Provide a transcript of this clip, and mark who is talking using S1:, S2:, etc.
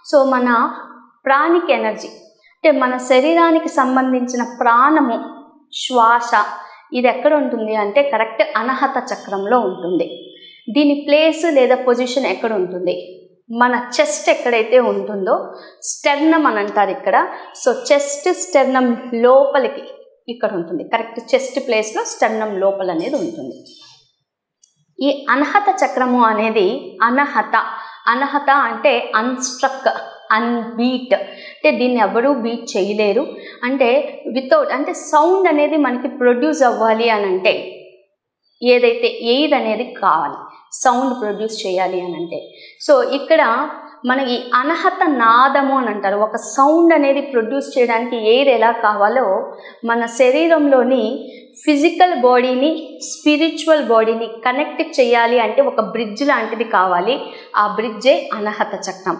S1: So మన pranic energy అంటే మన శరీరానికి సంబంధించిన ప్రాణము, శ్వాస ఇది ఎక్కడ ఉంటుంది అంటే కరెక్ట్ అనహత చక్రంలో ఉంటుంది. దీని ప్లేస్ లేదా పొజిషన్ ఎక్కడ ఉంటుంది? మన చెస్ట్ ఎక్కడైతే ఉంటుందో స్టెర్నమ్ అని అంటారు ఇక్కడ. సో చెస్ట్ స్టెర్నమ్ లోపలికి ఇక్కడ ఉంటుంది. కరెక్ట్ చెస్ట్ ప్లేస్లో స్టెర్నమ్ లోపల అనేది ఉంటుంది. ఈ అనహత చక్రము అనేది అనహత అంటే అన్స్ట్రక్, అన్బీట్, అంటే దీన్ని ఎవరూ బీట్ చేయలేరు. అంటే వితౌట్ అంటే సౌండ్ అనేది మనకి ప్రొడ్యూస్ అవ్వాలి అని అంటే ఏదైతే ఎయిర్ అనేది కావాలి, సౌండ్ ప్రొడ్యూస్ చేయాలి అని అంటే. సో ఇక్కడ మనకి అనహత నాదము అని అంటారు. ఒక సౌండ్ అనేది ప్రొడ్యూస్ చేయడానికి ఎయిర్ ఎలా కావాలో మన శరీరంలోని ఫిజికల్ బాడీని స్పిరిచువల్ బాడీని కనెక్ట్ చేయాలి అంటే ఒక బ్రిడ్జ్ లాంటిది కావాలి. ఆ బ్రిడ్జే అనహత చక్రం.